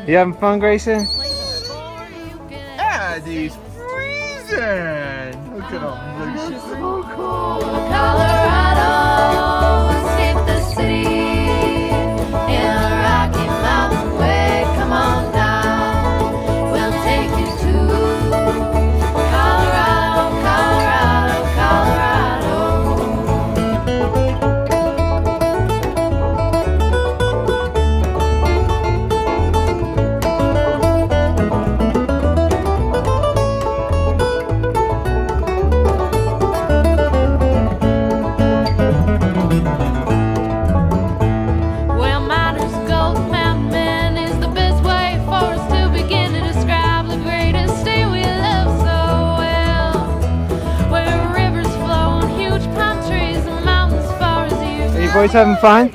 You having fun, Grayson? And he's freezing. Look at him. Look, so cool. Colorado, escape the city in a Rocky Mountain way. Come on down, we'll take you to Colorado, Colorado, Colorado. Well, Miner's Gulch Mountain Man is the best way for us to begin to describe the greatest state we love so well. Where rivers flow and huge palm trees and mountains far as you. Are you boys having fun?